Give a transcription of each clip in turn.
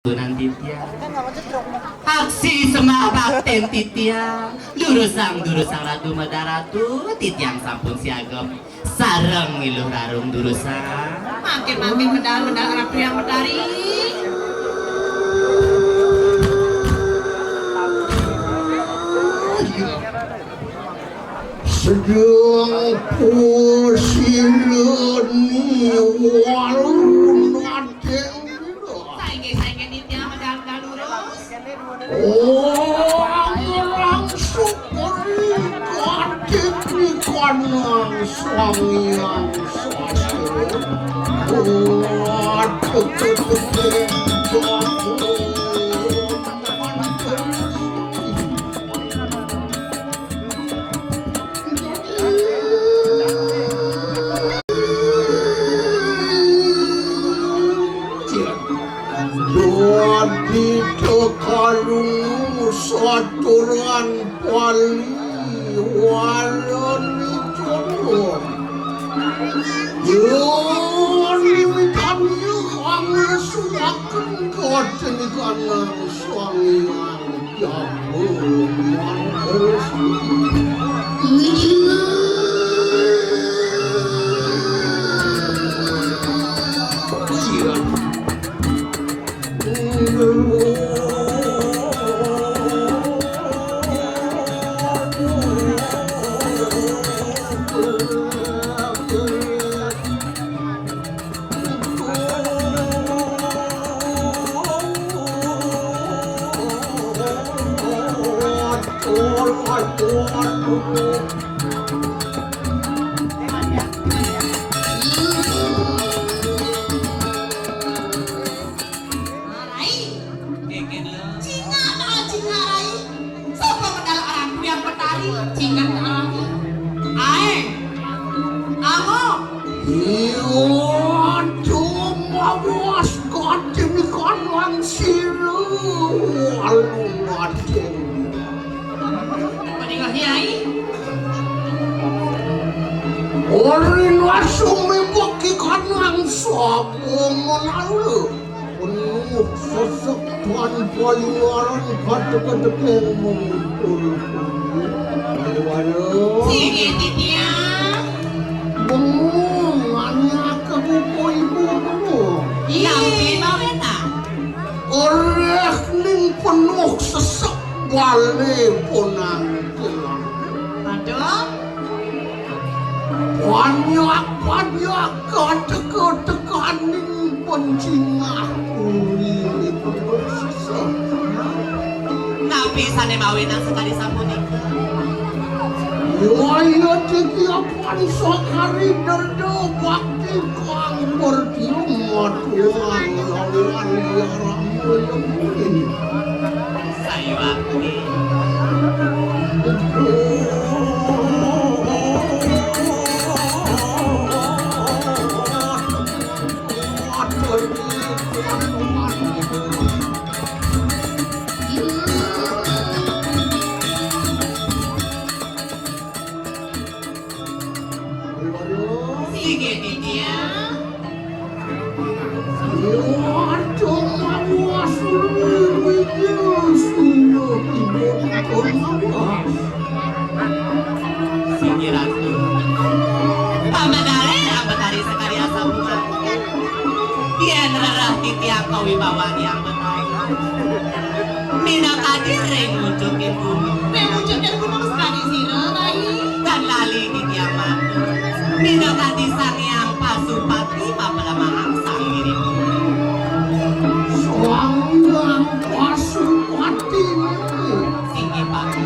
nanti dia aksi semabak ten titiang durusang ratu madaratu titiang sampun siagam sareng ngiluh rarung durusang makin medal ratu yang medari sedang pusilun ni walun adeng saingin dia medal lurus orang syukuri adeng ni kanang sangyang sasir di tekalung saturan pali walon jodoh yoni kami kami suakan koten kanang sangyang jamu mangersi Orang langsung membagi kanang sabung menalu penuh sosok tuan payuaran kata-kata mengumpul waduh singin dia bengong hanya kebuku ibu yang bina oleh ning penuh sesek wale ponang telang aduh banyak kata-kataning pencingah ini penuh sesek tapi sana mawinang sekali sapunika ya tiap-tiapan sekali derdo bakti kang bertiumat uang lawan liarang ini saya wakti wibawan yang benar mina kadiring wujudin bumi wujudin gunung sekali sirai dan lali di tiamat mina kadisang yang pasupati papelamang sang dirimu sangyang pasupati singgi pagi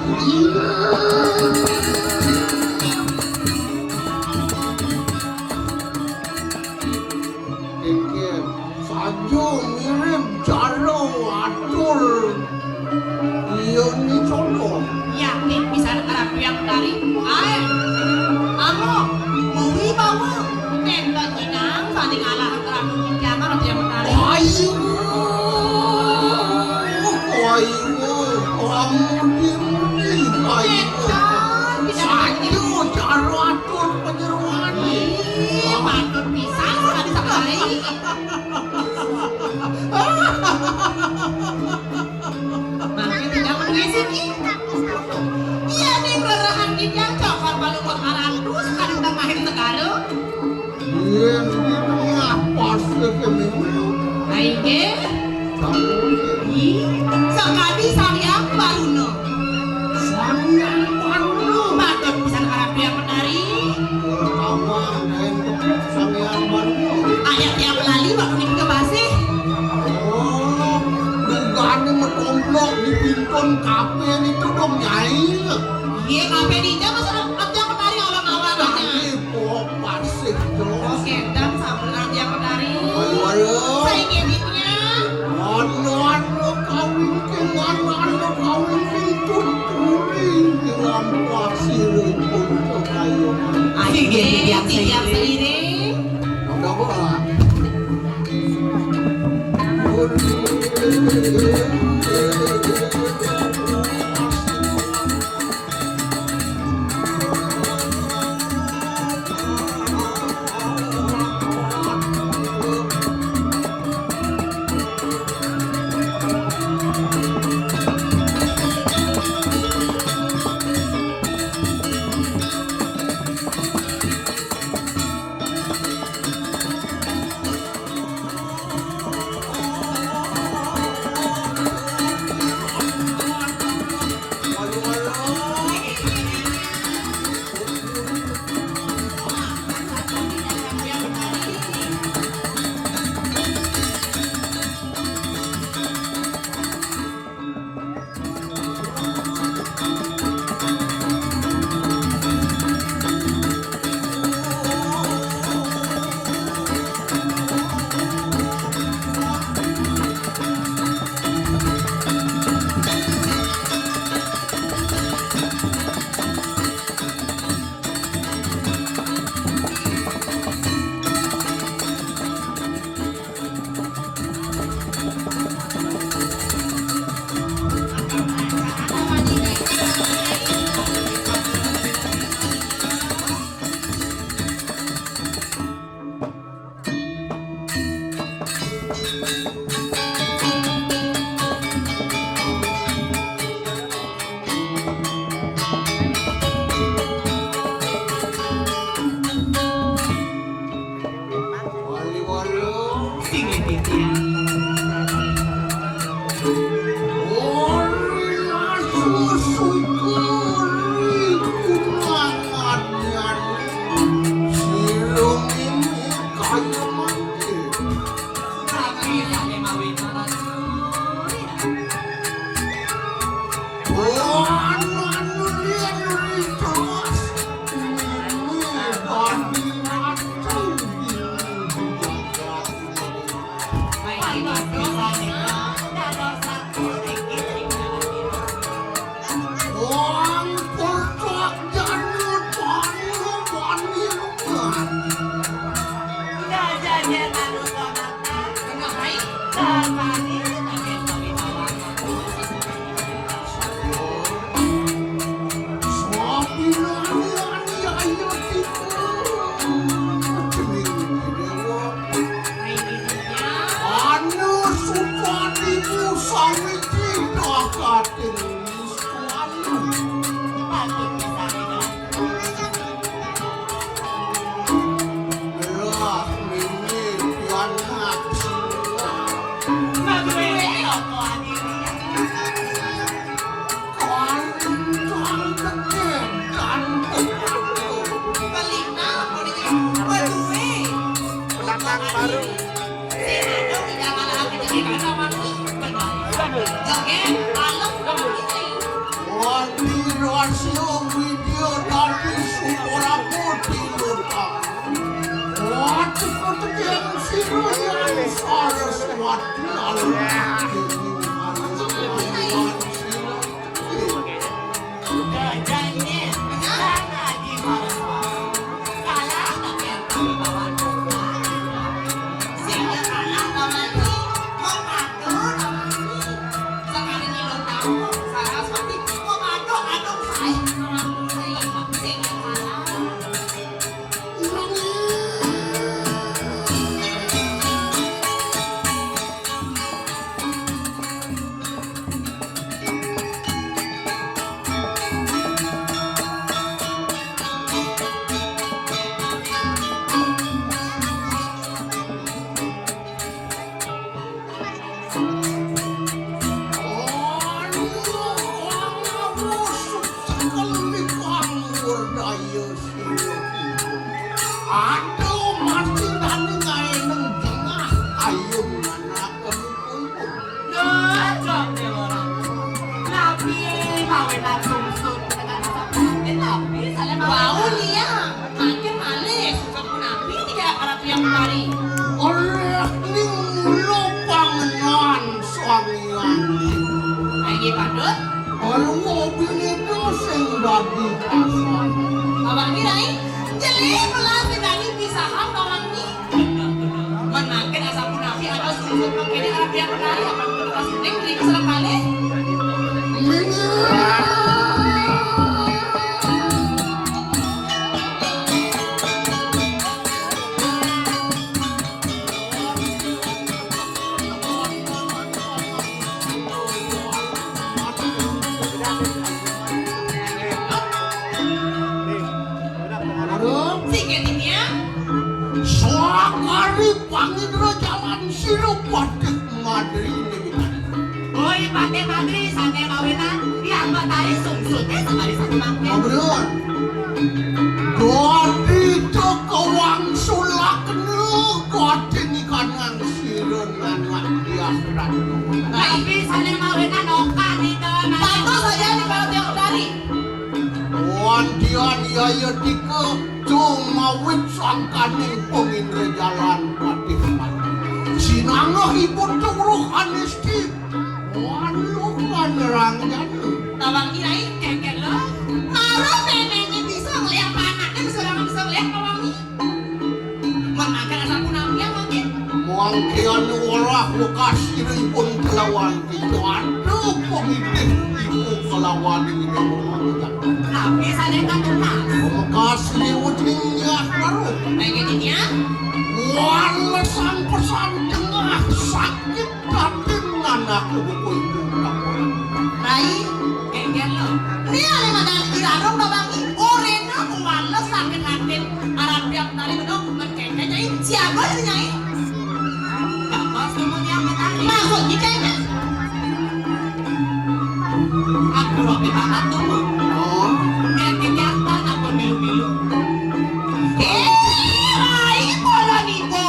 sajo mirip jalo atur iya ni contoh yakin bisa ada yang dari air aku mau wibawa Ih, sekali sayang baruno. Sayang baru. Patut pisan harap dia penari. Kawan dan sayang baru. Ayat yang lali waktu ini ke basih. Oh, dugane metomblok di pinton kafe itu dong nyai. Iya, kafe dinya masa abdi yang penari awal-awal aja. Ini kok pasif terus. Kedam sama abdi yang penari. Waduh. Saya ngeditnya. Anu kawin tuturi dalam pasir untuk kayu. Akhirnya tiap seiring. Udah bola. wangi-wangi. Lagi padut. Kalau mobil itu sing dadi pasang. Abang Kirai, jeli belas dani pisahan bawang ni. Menangkan asap munafi atau susut mengkini Arab yang menari akan berkas ning di keserang kali. Sakari pangindra jalan sirup batik madri ini. Oi batik madri sate mawinan yang matahari sungsutnya sekali satu mangke. Abdul, dodi cekawang sulakne godin ikan ngang sirun anak diakhirat. Tapi sate mawinan okan itu. Pantas saja di kalau yang dari. Wandian yaya tika cuma wit sangkaning pengindra jalan batik madri. Sinangah ibu turuhan isti. Wanukan rangjan. Abang Kirai, kengkel lo. Marah neneknya bisa ngeliat anaknya bisa ngeliat bawang ni. Menangkan asap munafi yang mungkin. Mangkian orang lokasi pun kelawan itu aduh pemimpin ibu kelawan ini Tapi sate kan tenang. makasih ujungnya baru Pengen ini ya? wala sang pesan tengah sakit batin anak buku ibu laporan Rai, kengkel lo. Ini ada madang irarong na bangi. Orena kuwala sakit hatin. Arab yang tadi bedok menkengkel nyai. Siapa itu nyai? Kapas kemudian matahari. Maksudnya kengkel. Aku waktu banget tunggu. oh Yang kegiatan aku milu-milu. Rai, bola nibo.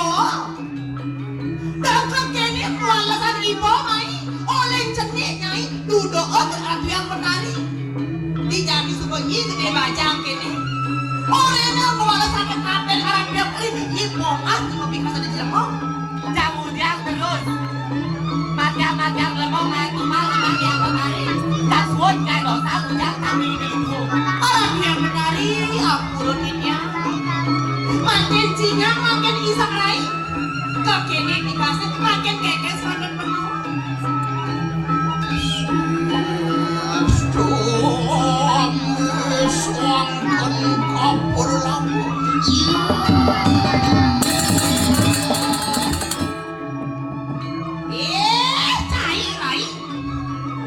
Dagak kene kuwala san ibo mai. Oleh jenik nyai. Duduk Arab yang menari. Dijadi sebenyi gede bajang kene. Orena kuwala sakit hatin. Arab yang menari. Ibo ah, cuma pikir saja jelemo. Kemudian terus. Magang-magang lemong aku malam yang menari. Dan suut kayak dosa ujang kami dulu. Arab yang menari. Ampuninya. Makin cinyang, makin isak rai. Kekini dikasih makin kekes makin penuh. suangkan kapur lampu Cai rai.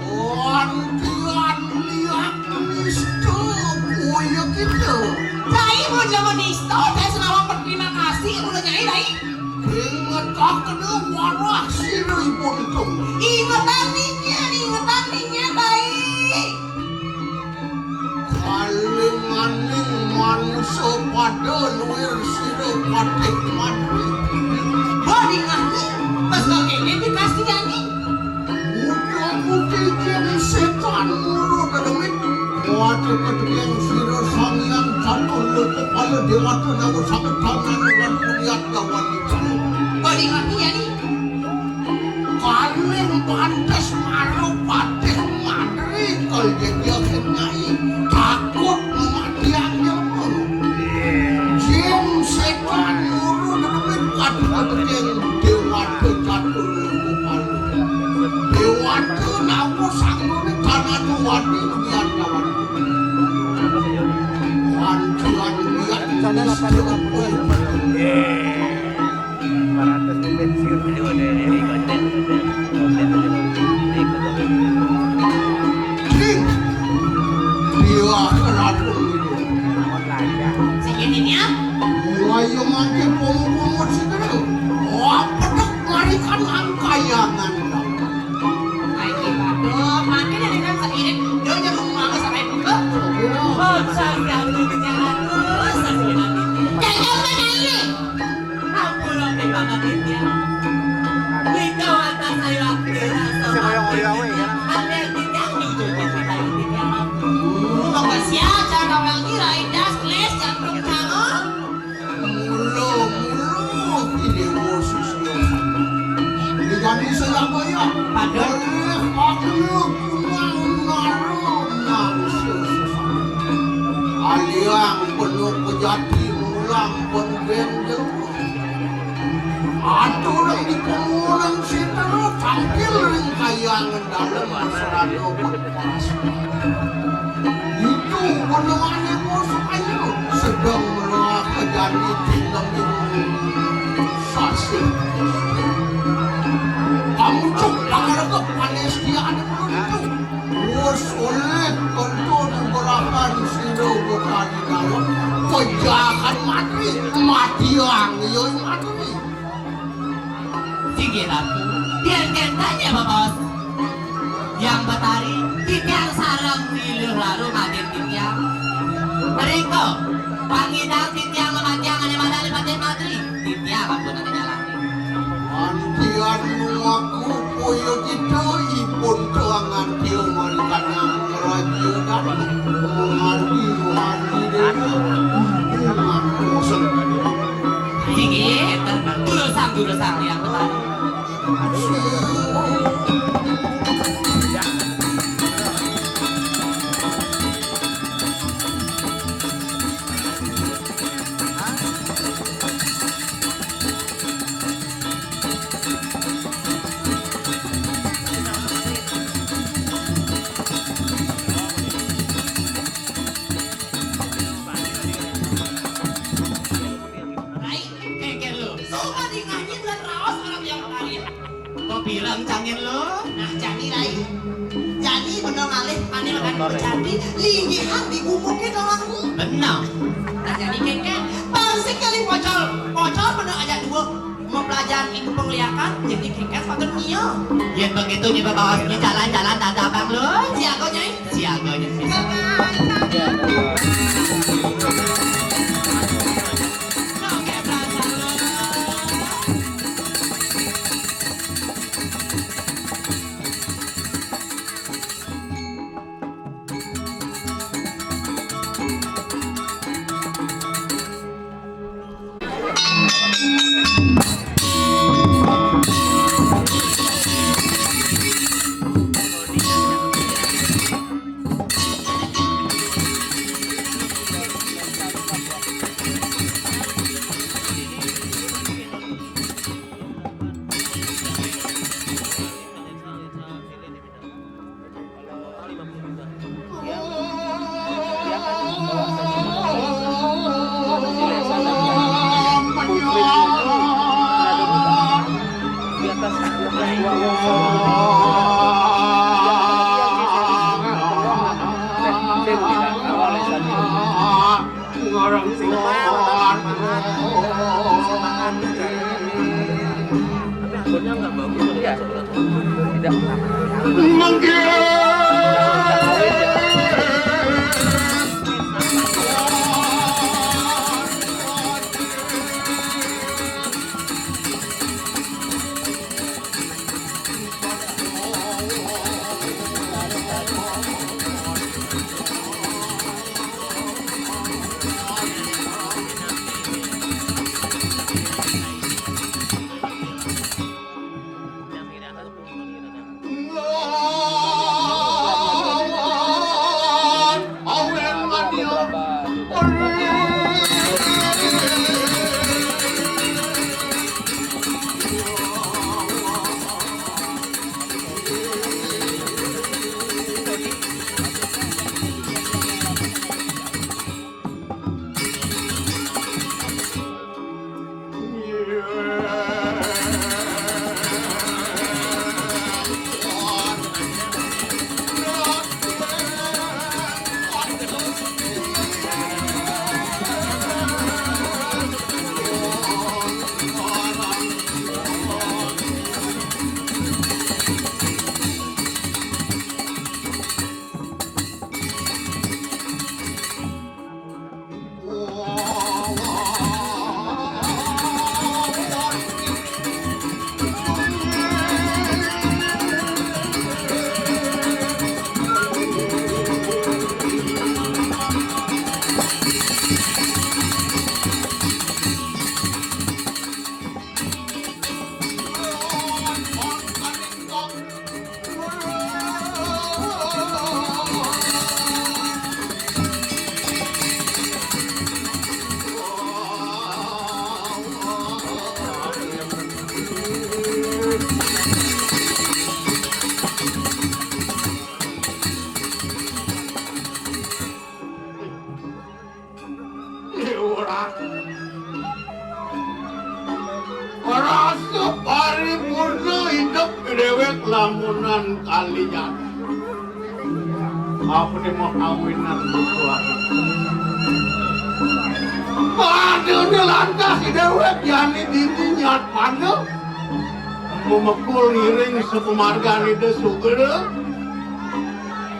wantian lihat nistu punya gitu Cai mau jaman nisto, saya senawang berterima kasih udah nyai rai. ingat kena warah sirui buntung Ingatan ninya rai. kaling-aling manusia pada luar siru patik mati Bodi ngani, pas kekini dikasih nyani. udah putih yang setan mulu dademit waktu yang siru sang yang jatuh le kepala dewata nawa sakit tangan dengan kulihat kawan itu Bodi ngani nyani. kaling pantas malu patik mati kalau dia kenyai takut kematiannya jin setan mulu dademit kata-kata yang dewata jatuh le kepala dewata nawa sanggup tanah nuwadi lihat kawan Wancuan lihat Sana 850. 500 bensin dulu dari konten King dia kerapun itu online. Segininya, Wayo makin pomot-pomot segera wah pedek larikan angkayangan lagi batuk, makin ini kan seiring. Dia nyerung banget sampai buka. Oh, sayang lu bicara terus. Kekal mana ini? Tiang penuh kejati mulang penbenjeng. Aturan di pemulang sitera tampil ring kayangan dalam masyarakat berpas. Itu penemannya musuh ayu sedang meloak kejati tinggal di sasi. Kamu cuk bakal ke panestiaan itu. Bos oleh konton gerakan siro berani dalam pejakan mati matiang yoi mati. Sige ratu, biarkan tanya bos. Yang batari, titiang sarang milih lalu makin titiang. Mereka, pangidang titiang lematiang ane madali paten madri. Titiang aku nanti jalani. Antian aku poyo kita ipun tuangan tiyo marikanang raja dan mandi Sige, durusang yang batari. Bilang cangin lo, Nah, jadi Rai. Jadi bener malih ane makan jadi linggihan di gumuknya kawanku. benar. Nah, jadi kengkeng pasti kali pocol bener aja dua mempelajari ilmu penglihakan jadi kengkeng patut nio. Ya begitu nih bos, ini jalan-jalan tanda abang lo. Siago nyai. Siagonya sih. kawinan kalian. Apa dia mau kawinan berdua? Aduh, dia lantas si dewek yani dirinya pada memekul iring sepemarga ni desu gede.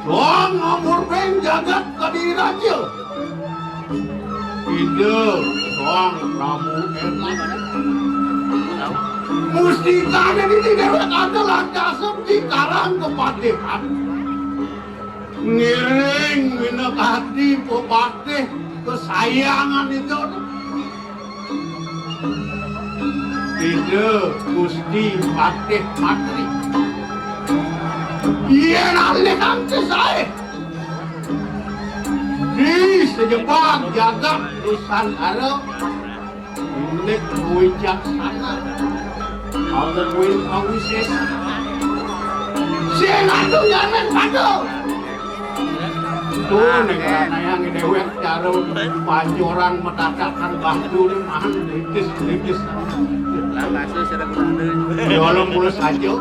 Doang ngomor beng jagat kadiri raja. Ide doang ramu enak. Mustika ni dewek adalah dasar di karang kepatihan. Ngiring minakati pepatih kesayangan itu. Ide Gusti Patih Patri. Iya nalih nanti saya. Di sejebak jagat Nusantara. Ini wijaksana. Ada kuih kawises. Senatu jangan padu. Tuh negara yang dewek cara pancoran metatakan batu ni mahan lipis. Langsung secara benar. Dalam mulai saja.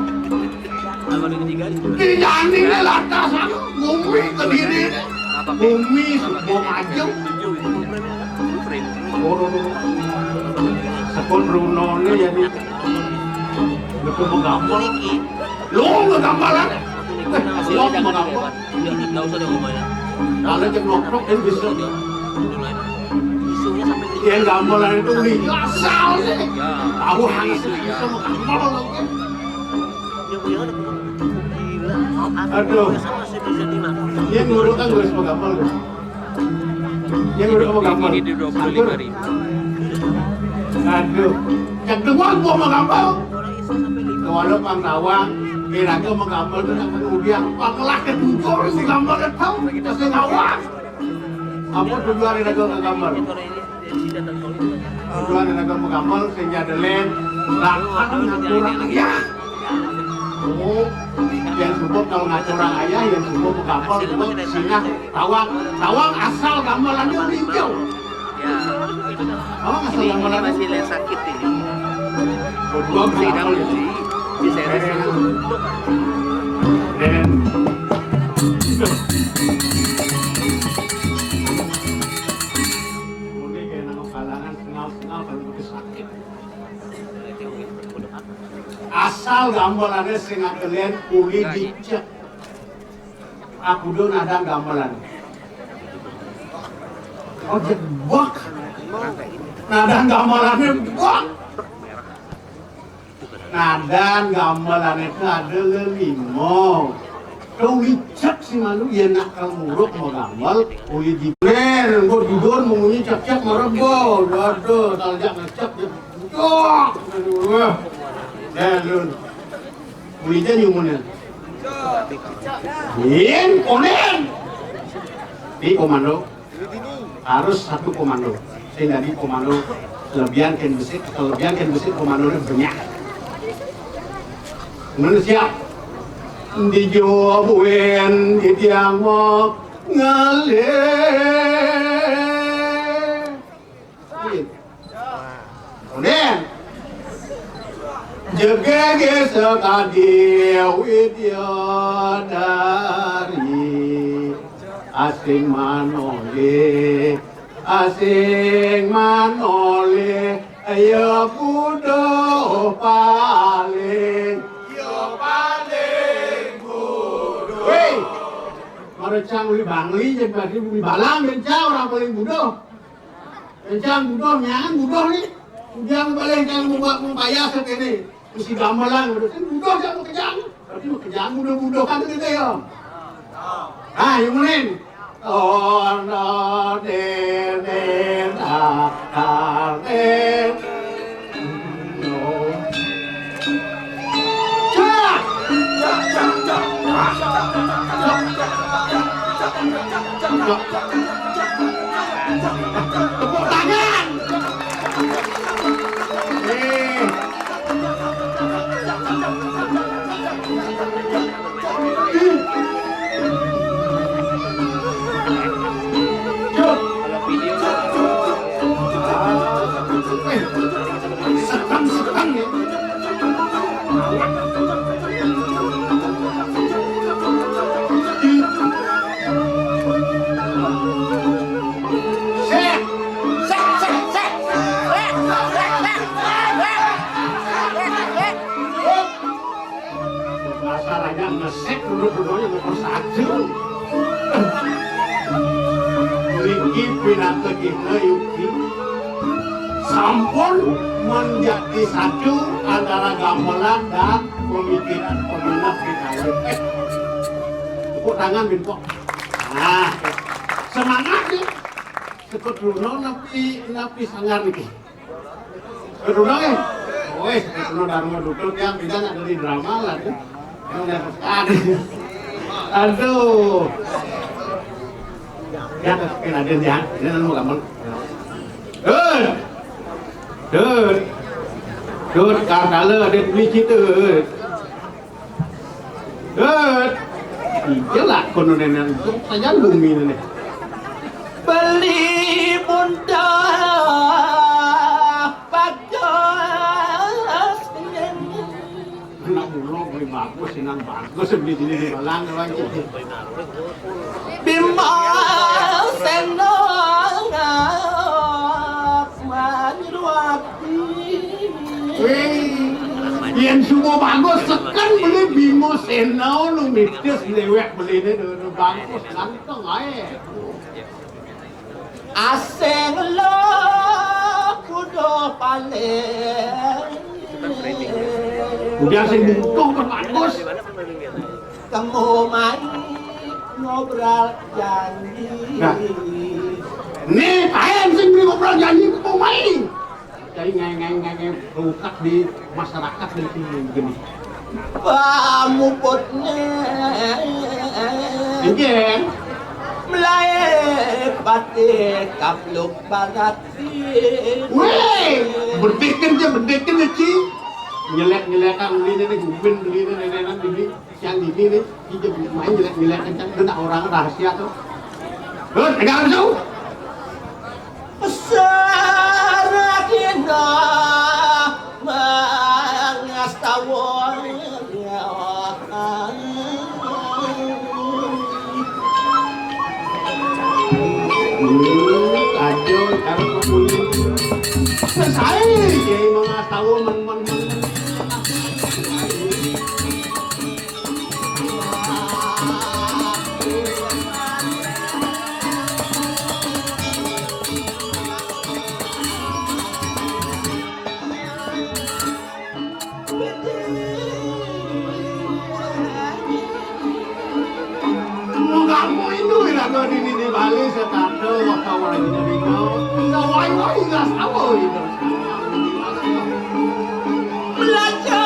Dijani ni lantas bumi kediri ni. Bumi sebuah maju. Sepun Bruno ni jadi betul menggambar. Lo menggambaran. Lo menggambar. Nggak usah deh ngomongnya. Kalau jam nongkrong kan bisa. Isunya sampai ke Yang gambaran itu asal sih. ya. Tahu hangat bisa menggambar lagi. Yang punya ada gila. Aduh. Sama sih bisa di mana? Yang nguruk kan gue semua gambar. Yang nguruk mau gambar. Ini di 25.000. Aduh. Yang kedua gua mau gambar. Orang isu sampai 5. Kalau pang tawang, kira-kira mau gambar itu nak kemudian pangelah ketujuh orang mau gambar itu tahu kita ngawang. Apa tujuan ini nak gambar? Itu orang ini si datang kau itu. Tujuan ini nak mau gambar sehingga delen langkah ngurang ya. Oh, yang sebut kalau ngacurang ayah, yang sebut gambar sebut singa tawang asal gambarannya hijau. Ya, itu kan. Oh, asal Ini gambaran masih yang sakit ini. Gua Sidang gambar sih. Di series itu. dan kemudian kayak nama kalangan sengal-sengal kalau begitu sakit. Asal gambarannya sehingga kalian uli dicek. Aku dong ada gambaran. Oh jebak. Nadan gambarannya jebak. Nadan gambarannya itu ada limo. Kau dicek sih malu ya nak kalau muruk mau gambar. Uli dipler, kau tidur mau cek-cek merebol. Waduh, taljak ngecek dia. Jok. Aduh. Dalun. Ulinya nyumunin. Bin, konen. Di komando. Harus satu komando. Sehingga di komando kelebihan ken besit komandonya banyak. Manusia di Jawa di tiang mau ngalih. Konen. Jegege sekadiau idiodari asing manole ayo budo paling budo weh marecang uli bangli jadi uli balang bencang orang paling budo bencang budo nyangan budo nih ujang balik jangan membayar segini mesti gamelan udah kan budo jangan kejang berarti kejang budo kan gitu ya yang mulin ono dene akane no tepuk tangan sekang ya brengsek duduk-duduknya nomor 1. Riki pinata kita Yuki sampun menjadi satu antara gamelan dan pemikiran peminat kita. Tepuk tangan Binpok. Nah, semangat nih. Sekedruno napi sangar niki. Sekedruno ya. Wes, sekedruno darma duduk yang bisa ada di drama lah tuh. Yang udah sekali. Aduh. Ya, kena dia ya. Dia nemu gampang. Dud, karena dia beli situ. Iyalah kono nenek itu saja bumi nenek. Beli bunda padas Anak bulog beli bagus, senang bagus beli sini di malang lagi. bimbang senang manruati. Yang semua bagus sekan beli Bimo Senau lu mitis lewek beli ini udah bagus ganteng aja. Aseng lo kudo paling Udah sing butuh kan bagus. kamu mari ngobrol janji. Nah. Nih, kalian sing beli ngobrol janji ke pemain. Jadi ngeng rukat di masyarakat di sini gini. Pamuputnya Iya. Melai pati kapluk barat. Weh, berdekin Ci. Nyelek-nyelekan beli ini gubin beli ini nenek beli yang di sini kita main nyelek-nyelekan kan ada orang rahasia tuh. Pegang jauh. Sarakina mangastawon Kacau kalau pemulih. Selesai. Jadi mga tahu man. Kamu itu ilaga di Bali setato waktu lagi dari kau. Wai gas apa itu? belajar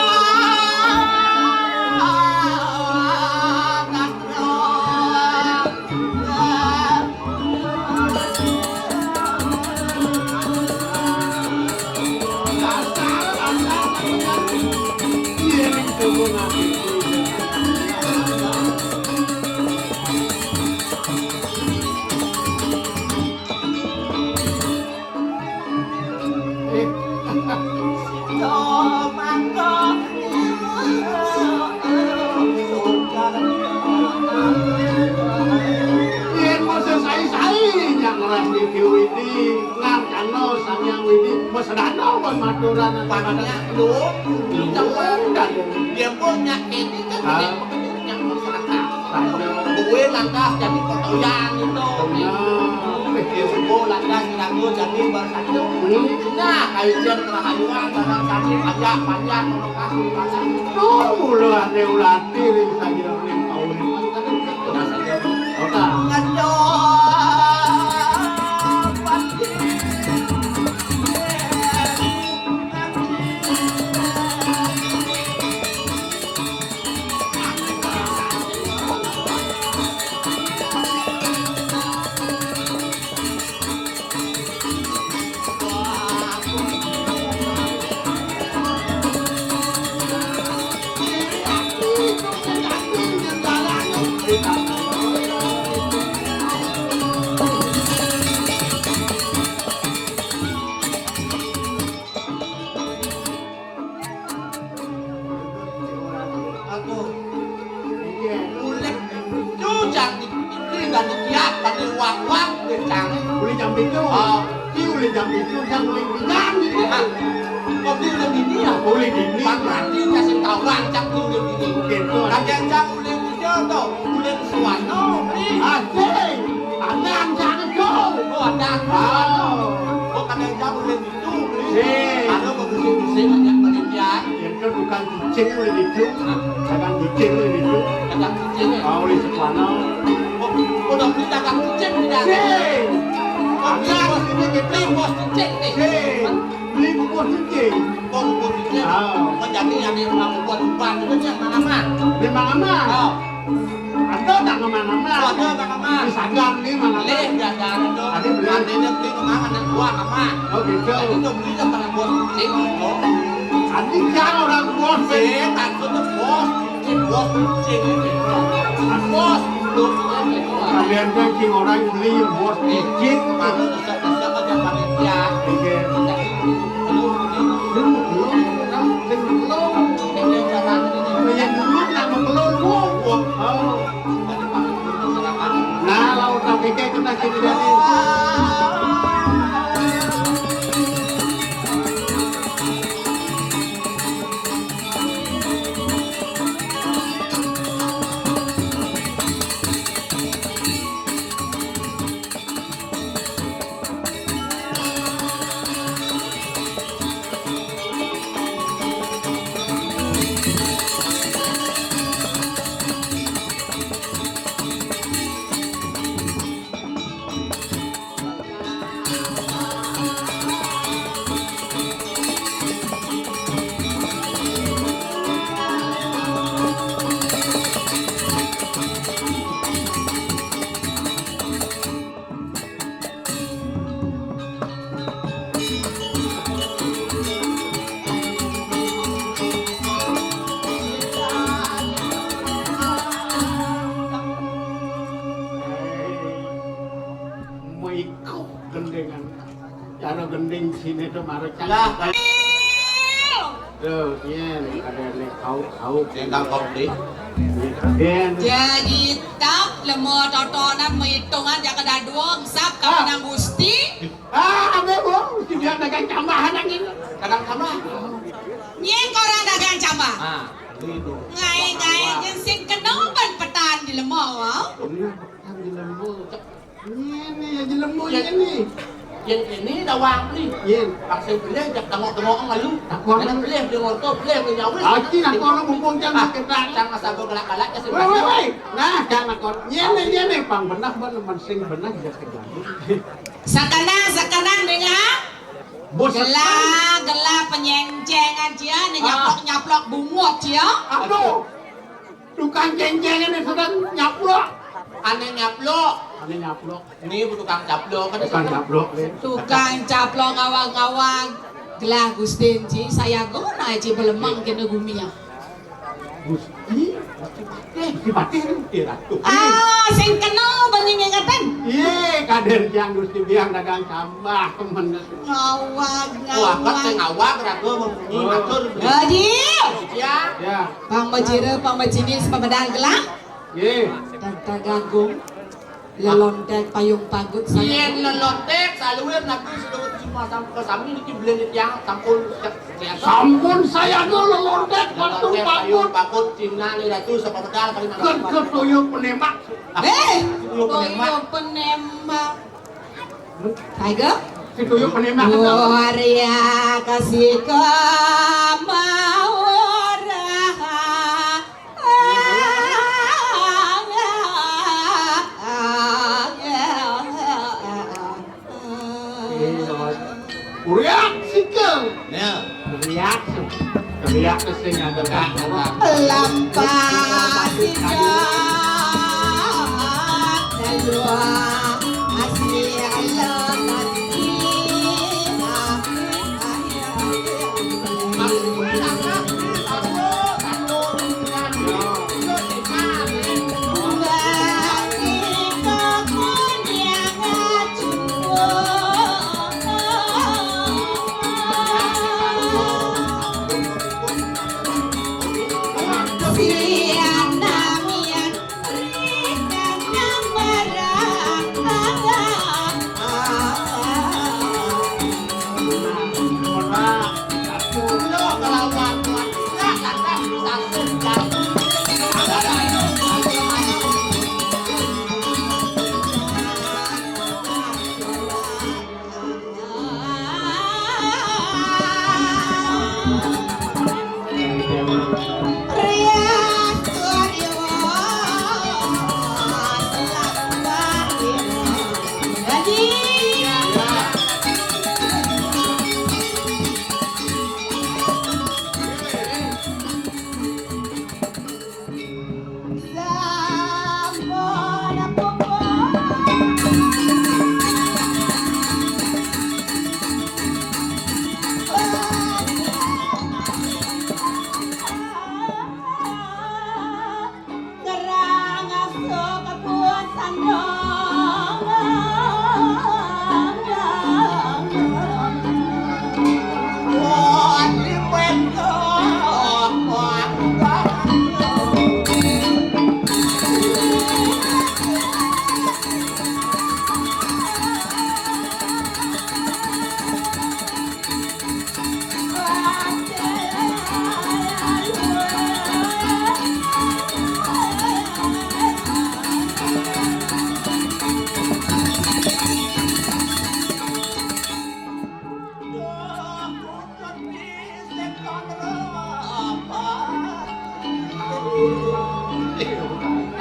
Iya nih tunggu nanti. Sedano buat maturan Pannya lu jangan dan dia punya ini kan punya masyarakat. Gue lantas jadi kotoyan itu. Dia semua lantas ngaku jadi bersatu. Nah, kajian kerahayuan barang tadi panjang lokasi pasar. Mulu ane ulati ring saja ring kaulin. Udah saja. Oke. Ngado Boleh jam itu, boleh jam itu, yang boleh pinjam gitu. Kok dia udah gini ya? Boleh gini. Berarti kasih tahu rancak dia udah gini. Gitu. Rancak udah cicingnya itu, dagang cicing itu. Dagang cicing ya. Oh, di sekolah. Udah beli dagang cicing tidak? Hei, Beli bos cicing nih. beli bubur cicing. Bos cicing. Menjadi yang buat umpan itu yang mana? Di mana? Oh. Ada tak kemana-mana? Ada tak kemana? Di Sagan nih mana? Beli jajan itu. Ada beli. Nantinya beli kemana? Anak gua kemana? Oh gitu. Jadi udah beli sama buat cicing. Tadi kan orang bos. Takut tuh bos cicing ini. Bos belum gitu. Kalian kan cing orang beli bos cicing. Kalau bisa aja panitia. Iya. Nah, kalau tak pikir kena sini jadi. Ikut gendengan, cara gending sini tuh marah Lah, tuh, iya, ada nih kau, tinggal kopi. iya, Jadi tak lemah totonan menghitungan yang ada dua sap kami nang gusti. ada bu, tidak dagang tambahan lagi. Kadang sama. Nyeng korang dagang cama. Ah, itu. Ngai yang sing kenoban petan di lemah wau. Di lembu, ini di lembu ini. Yang ini dawang beli. Iya, Paksa beli, jak tengok-tengok ngalu. Takut. Kadang beli, beli motor, beli nyawis. Aki nak orang mumpung jangan kita. Jangan sabar gelak-gelak ya Woi, nah jangan kau, ini pang benak mensing benak dia kejadian. Sekarang dengar. Bos Gelak penyenceng aja, nyaplok bungut ya. aduh, tukang jeng-jeng ini sedang nyaplok. aneh nyaplok. Aneh nyaplok. Ini tukang caplok kan. Tukang nyaplok. Tukang caplok ngawang-ngawang. Gelah Gustin Ci, saya guna Ci belemang kena gumia. Gusti, Gusti Patih itu ratu. Sing kenal banyak ingatan. Iya, kader yang Gusti biang dagang tambah temen. Ngawang, Wah, kan saya ngawang. ngawak ragu membunyi atur. Jadi, Ya. Ya, Pang Majira, Pang Majinis, Pemedang Gelang, iya. dan Tagagung, lelontek payung pagut saya. Yen lelontek saluir nabi sedut cuma sampai sami iki blenit yang sampun Sampun saya dulu lontek waktu bangun. pakut cina ni ratu sapa pedal paling Kan ketuyuk penemak. Tuyuk penembak. Tiger? Ketuyuk penemak. Waria kasih Uriak sikeng. Ya. Teriak. Teriak kesing ada orang. Lampas Dalua asli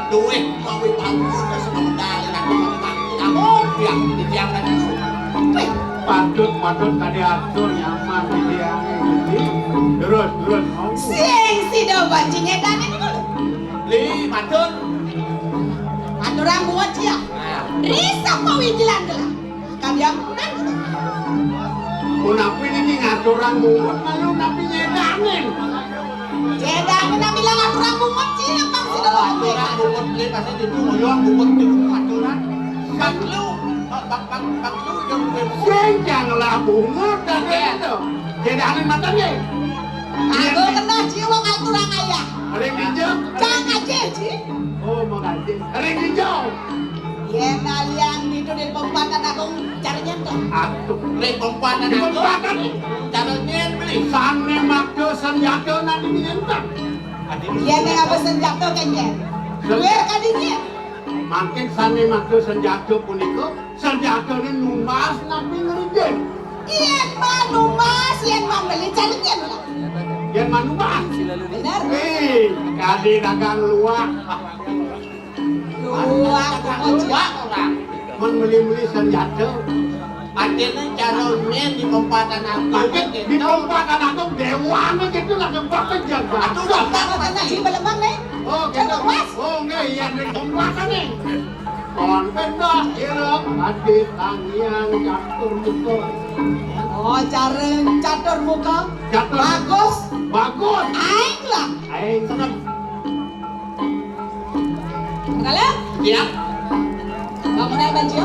Duit mau bangun semua medali aku kamu yang titiang tadi. Patut tadi atur nyaman di tiang ini. Terus mau. Sing si do bajing edan ini dulu. Li patut. Anu rambu aja. Risa mau wijilan gelah. Kalian punan. Kunapi ini ngatur rambut, malu napi nyedanin. Edan na bilang aku rambu aja bang si do. Aturan bubut li pasti itu ngoyong bubut itu aturan. Baklu baklu yang Senjang lah bungut dan itu. Nyedanin matanya. Aku kena jiwa aturan ayah. Ring hijau. Jangan aja sih. Oh makasih. Ring hijau. Ya kalian itu di pempatan aku cari nyentuh. Atuh. li perempuan Di pembatan nih. caranya beli. Sane makdo senjata nanti menyentak. Ya nih apa senjata kayaknya. Luar kadinya. Makin sane makdo senjata puniko. Senjata ini numbas nanti ngerijin. Iyan manu mas, iyan membeli cari nyentuh. Yang manumbas. Benar? Kadi dagang luak. Luang Dua orang. Membeli senjata. Artinya caranya di perempatan aku. Makin di pembatan aku dewana gitu lah gempa kejaga. Aduh gampang Apa kena pasti. si belemang nih? Oh gitu. Oh enggak iya di pembatan nih. Kon pendah irep hati tangiang catur muka. Oh catur muka. Catur. Bagus. Bagus. Aing lah. Aing senang. Kalian? Siap. Kamu naik baju?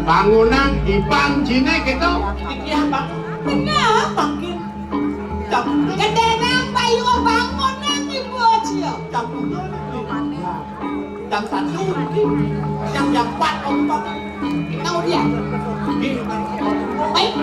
Bangunan Ipang Cine gitu. Iya bang. Benar. Makin. Kedenang bayu bangun nang ibu aja. Jam satu. Jam 4 om bang. Tahu dia? Di Baik.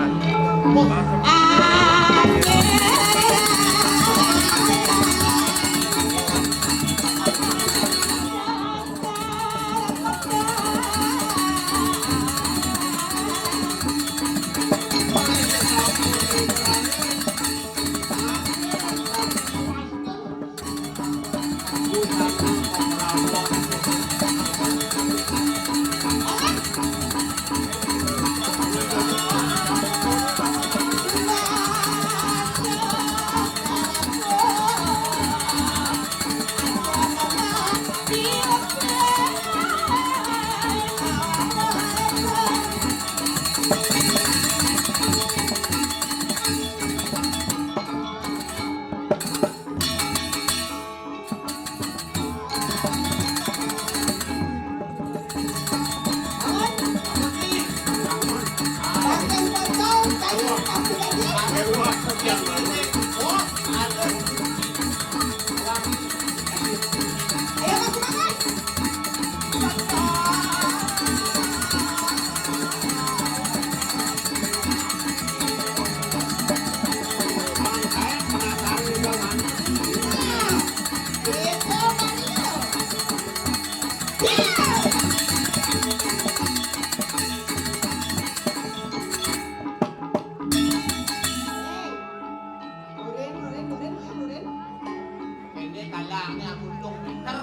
Ini kalangnya aku untuk Peter.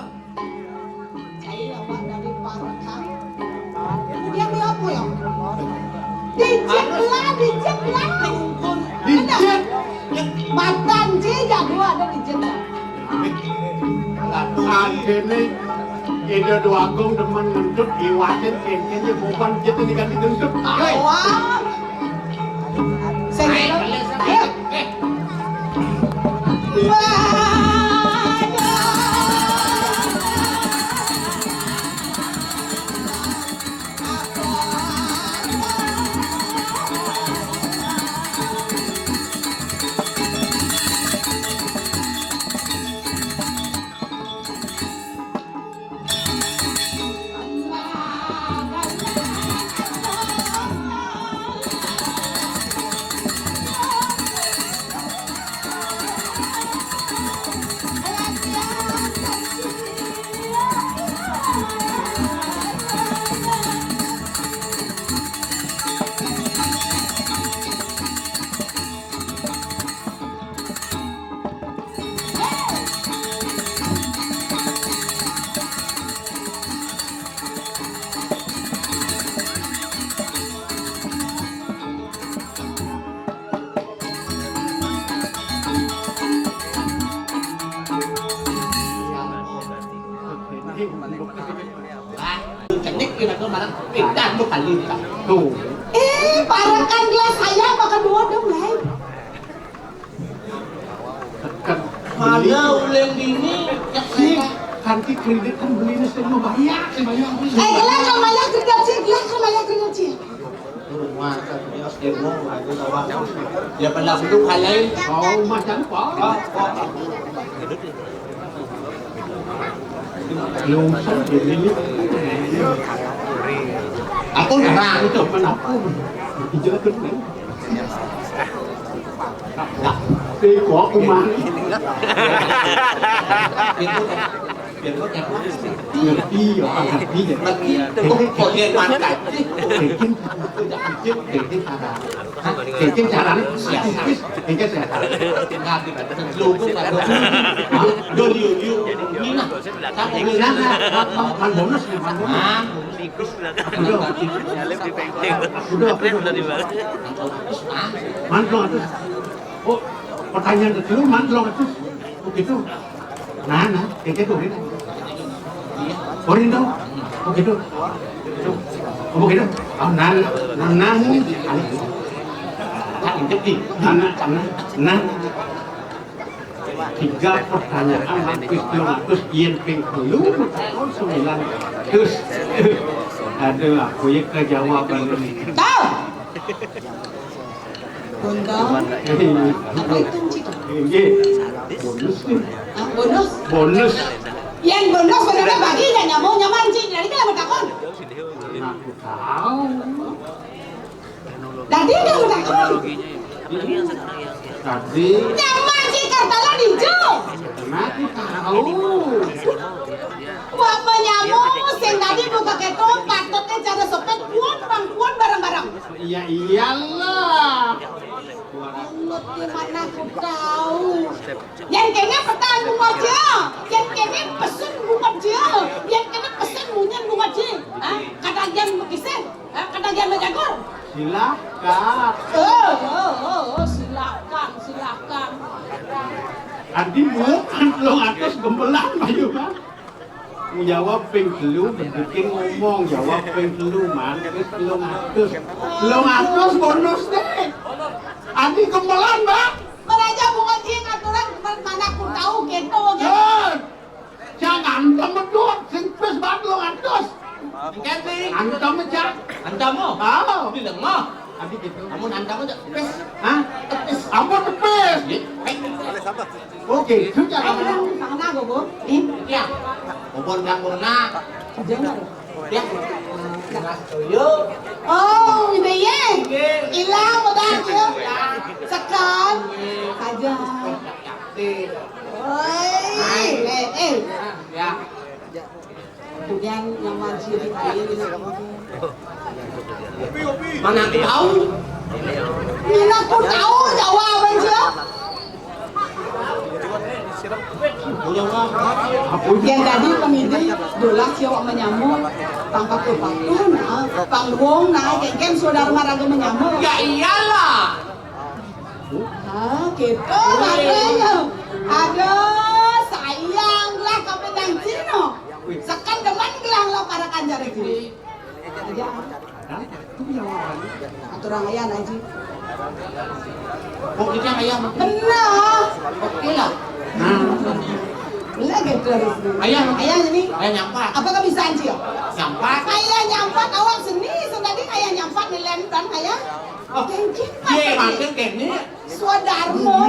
Saya awak dari Parakang. Kemudian dia apa ya? Dijit lah. Dijit. Matan juga dua ada dijit lah. Akhirnya ide dua gong demen ngentut iwasin kayaknya bukan jatuh ini kan digentut. Awak. Saya ayo. hing. Ah, kenik kita kemarin pindah bukan lintah. Tuh. Parakan gelas saya makan dua dong, Lai. Kan Mana uleng ini? sih kanti kredit kan belinya semua banyak sih banyak. Gelas namanya kerja sih, gelas namanya kerja sih. Ya pada dulu halai. Oh macam apa? Belum sampai ini. Aku nerang Itu kenapa? Hijau kan? Thì có cũng mà Biar kau jangan người đi ở hàng đi để lagi cũng có liên quan cảnh để trên trả đắng để cái trả đắng tinggal di lu cũng là đồ liu liu như nào ta có người nát nát raมันหมุนมันหมุน àมันรอดoh pertanyaan kedua man rod tuh begitu nah kayak gitu ini Orin đâu begitu begitu nah tak injek di nah tiga pertanyaan hampir 200 yen ping telu tahun 9 terus aduh aku ya kejawaban ini Tahu? Bunda, apa itu cik? ini bonus nih Ah, bonus. bonus Yang bonus benar bagi dan nyamuk nyaman cik. Dari kita bertakon. aku tahu Dari kita bertakon. tadi Nyaman cik kartala hijau. karena aku tahu Wah menyamuk sing tadi buka ketom patutnya cara sopet kuat barang-barang. ya iyalah Allah gimana aku tahu. Yang kena petan bunga aja. Yang kena pesen bunga aja. Yang kena pesen munyan bunga aja. Ah, kadagian bekisen. Ah, kadagian menjagur. silakan Silakan. Adi bukan lo atas gembelan Bayu kan jawab ping telu bikin ngomong jawab ping telu mantis lo ngatus bonus deh Adi gembelan bang Meraja bunga aja ngaturan mana aku tahu gitu. jangan temedut singpes banget lo ngatus Kevin antam aja anda mau tahu bilang mau Adi gitu kamu anda mau pes hah ampun tepes oke itu Ayo jangan bilang tangan aku bu. Nih, ya obon yang bona jangan. ya yo Oh, ini ya. Hilang udah aku. Sekan aja. Oi, ya kemudian yang wajib dikain. mana aku tahu Mana aku tahu jawaban dia. apa itu Yang tadi pemilih dolar siapa menyamuk, pangkat kepatuan, panggung, nah, kayak saudara maraga menyamuk. ya iyalah Ah, gitu makanya. Aduh, sayanglah kau pedang Cino. Sekan deman gelang lo karakan jari gini. Aja, Hah? itu jawaban aturan ayah aja. kok kita ayam Benar. oke lah nah Benar gitu dari sini. ayam Ayah ini, ayam nyampak apa kebisaan sih? nyampak Ayah nyampat awak seni, tadi ayah nyampat di lempran ayah. Kengkit ye makin kene Swadarmo.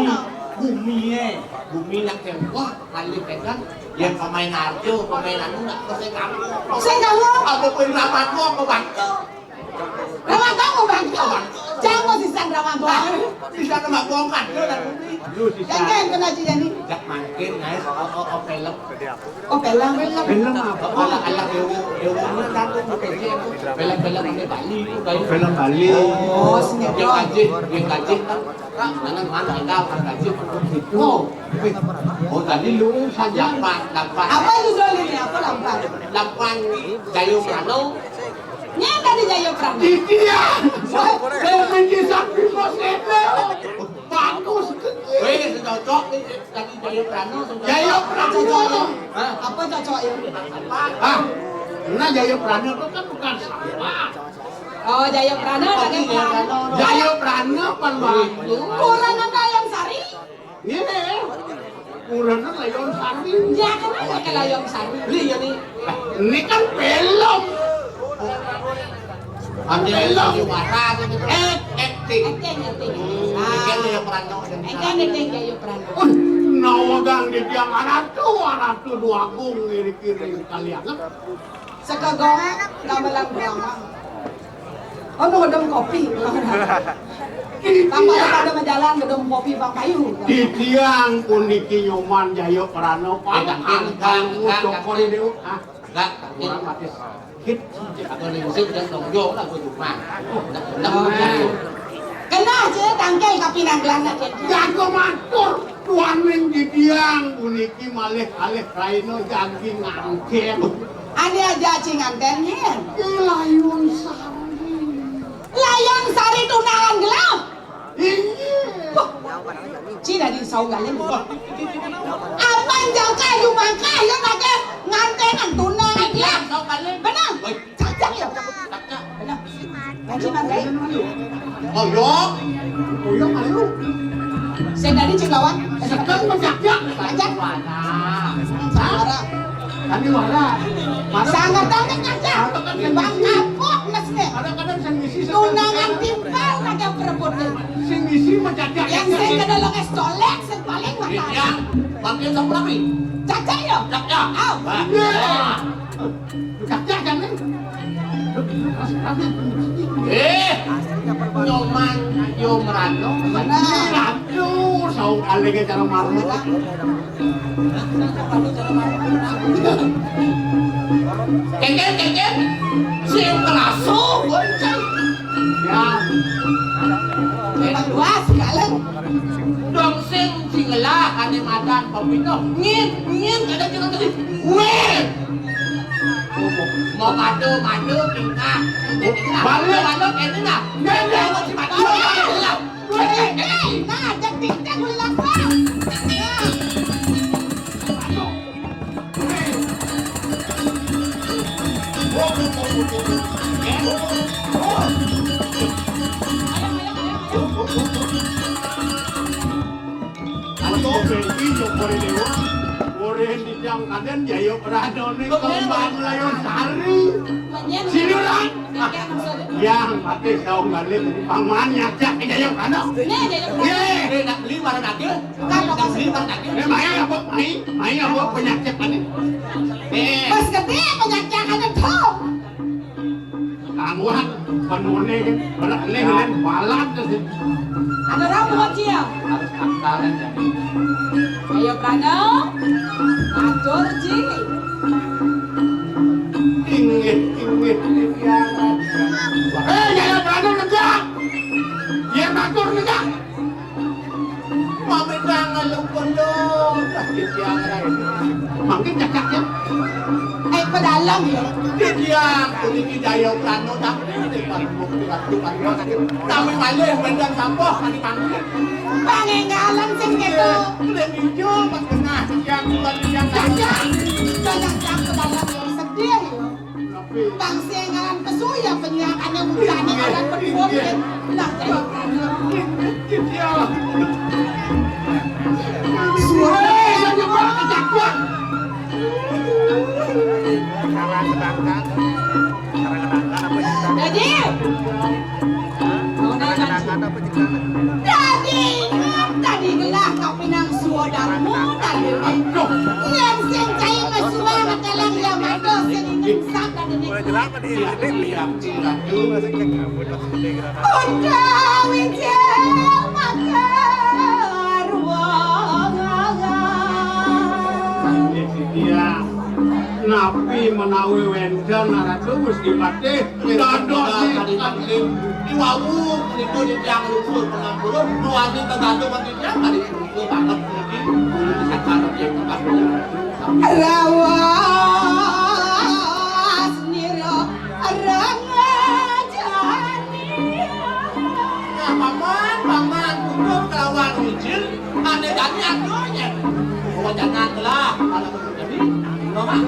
bumi nak wah kali pegang yang pemain arjo pemain anu nggak selesai kamu Saya kamu, aku pun rapat gua mau bantu ramah kamu bangko. Jangan sisan ramah gua. bisa nama gua kan dan bumi lu sisa Jangan kena jadi. jak makin guys oh film Oh pelang. film apa oh lah alah ilmu dan tuh film ini Bali itu kayak film Bali Oh, sinetron. yang gaji kan dengan mana enggak kan gaji itu oh tadi lu saja dapat Apa judul ini? Apa lampan? lapan Jayu Prano Nya tadi Jaya Prana. dia saya menjadi sapi posene bagus weh cocok tadi Jayu Prano Jaya Prano Apa cocok ya. Ah, nah Jayaprana itu kan bukan sampah. Oh, Jayaprana ada kan? Jayaprana panwaktu. Kurang ada yang sari? Ini, kurangnya Layon Sari. Ya kenapa ke Layong Sari? Lihat nih, ini kan film. Film. Acting. Engkan Jayaprana. Nawagang di tiang anak tu dua gung kiri kalian. Sekagong gamelang drama. Oh, ngedem kopi. Tanpa pada menjalan ngedem kopi Bang Kayu. Di tiang uniki nyoman Jayaprana pang untuk kori deu. Ah, Gak, orang mati sakit. kalau di musim dan nongjo lah gue cuma. Kena aja tangkel kapi nanggelana Jago matur tuaning di tiang uniki malih raino janji ngangken. Ada aja cingantennya. Layon Sari. Layong Sari tunangan gelap. Iya. Cina di saugalin. Apa yang jauh kayu mangka ya kakek ngantenan tunangan gelap. Benar. Cacak ya. Benar. Ngaji mangkai. Oyok. Oyok ayo. Saya dari Cilawan. Sekarang menjajak. Cacak. Sangara. Kami wara. Sangat tahu ngajak. Bang kapok mesne. Kadang-kadang saya ngisi Tunangan timpal naga perebutnya. saya ngisi menjajak. Yang saya kedalong es tolek saya paling Ya, makan. panggil sama lagi. Cacak ya. Ya. Aw. Menjajak kan nih. Nyoman yo merano. Benar. Aduh, saung kali ke cara marmo. Kengken. Sing kelasu, bonceng. Ya, Memang luas sekali. Dong sing singela ane madan pepino. Ngin ada kita tadi. Weh. Mau madu tingkah. Balik ini nah. Nggak mau si madu. Nah, jadi kita ulang bang. atau benci kori dewa. Kori di jang kaden Jayaprana nih kembang Layon Sari. Sini orang. Yang mati saung kali paman nyajak ke Jayaprana. Nih, jadi Nak beli mana nak dia? Kan lo Nak beli kasih. mana nak dia? Mai apa penyakit ini? Pas gede penyakitan itu. Tangguhan penune kan, berat ini kan balat sih. Ada rambut dia. Harus aktaran jadi. Ayo Prano. Atur ji. Inget. Jayaprana negak. Dia matur negak. Mami jangan lupa dong. Makin cakapnya. Ke dalam ya. Dia kunci Jayaprana tapi di Tapi malih bendang sampah kan dipanggil. Pangenggalan sing gitu. Udah hijau pas tengah yang Cacak. Banyak yang ke dalam yang sedih ya. Tapi Pangsengalan pesuya penyakan yang mukanya akan berpukul. Nah, Ayo Prano. suara nyebar ke cakap. Jadi. Tadi gelah kau pinang suodarmu tadi. Yang sing cai mesua matalang ya mata sing sak dan ini. Udah wijel maka ruang. Dia napi menawi wendan naratu mesti mati dadok Tadi panggil Iwawu itu di tiang lumpur pengampurun nuansi tergantung mati dia tadi itu banget lagi sekarang yang tempat Rawas niro rangajani. Nah, paman untuk kelawan hijil ada jadi adonya. Oh jangan lah kalau jadi Pak.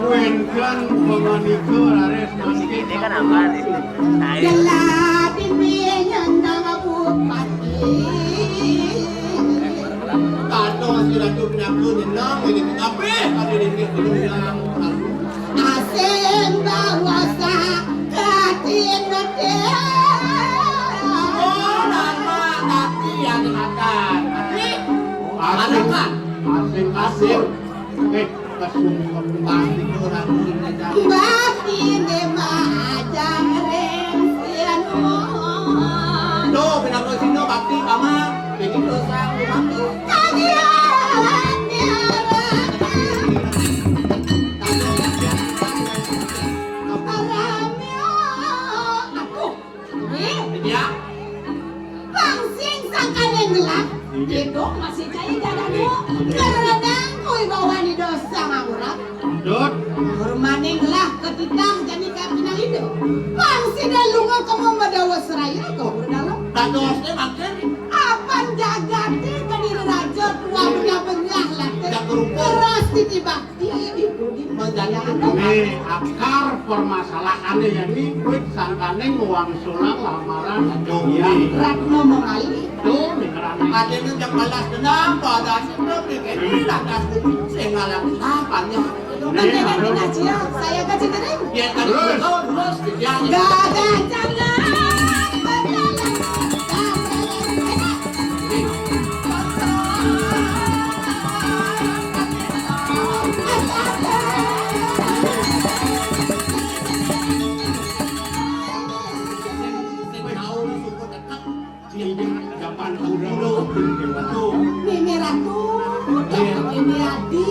Kuenkan penganiku lares Ini kan aman ini. Nah, ini. Kado si Ratu Pinangku nyenang ini tapi kado ini belum hilang. Oh, nama tapi yang dimakan. Tapi mana kan? Asing. Kesumpah Pasti kurang ini Tuh, Pinangku sini bakti mama. Begitu sang bakti. Ya. Gedong masih jaya dadanu kadang-kadang koi bawa di dosa ngawurat Dot, hormaning lah ketika jadi kapinang itu bang si dalunga kamu madawa seraya kau berdalam Dadosnya makan. apan jagati kadiri raja tua benar-benar lah keras ditibakti itu di ini akar permasalahannya jadi kuit sangkane uang sulang lamaran ya Ratno mengali tuh dengeran Ada yang balas dendam pada sebelum ini lantas saya ngalami apanya. Mendengarkan aja saya kasih kering Dia tadi terus dia gada jangan zaman dulu Nini Ratu, ini Adi,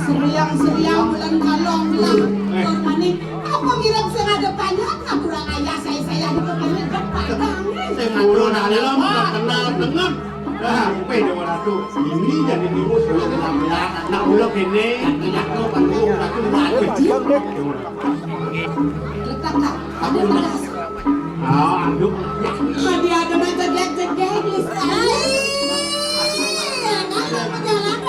seriang bulan kalong lah. Kormaning, apa ngiram sengadepannya? Kurang ayah saya dikepilih berpatang. Ulo dalam kenal dengan dah rupai dewa ratu ini jadi ibu sudah kenal nak ulo kene tidak lo bantu ratu kecil Letakkan, ada panas. anduk Tadi ada macam jegek di sana. Ada menjalan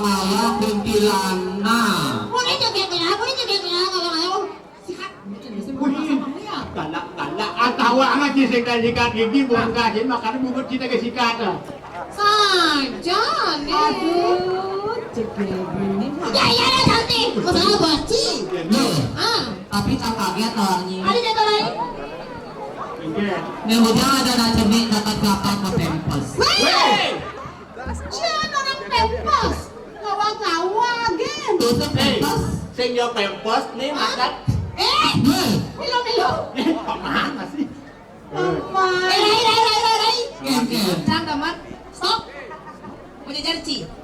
malah kuntilana. boleh jegeknya kalau sikat. galak atau anak sikat gigi bukan kasih makan bubur kita ke sikat Saja nih. Aduh, jegek ini. Ya nanti. Masalah baci. Tapi tak kaget orangnya. Ada jatuh lain. Nih udah ada nacemin dapat kapal ke tempes. Jangan orang pempos. Ngawa-ngawa gen. Tutup tempes. Sing yo pempos nih makan. Milo. Kemana sih? Rai. Gen. Jangan tamat. Stop. Punya jarci.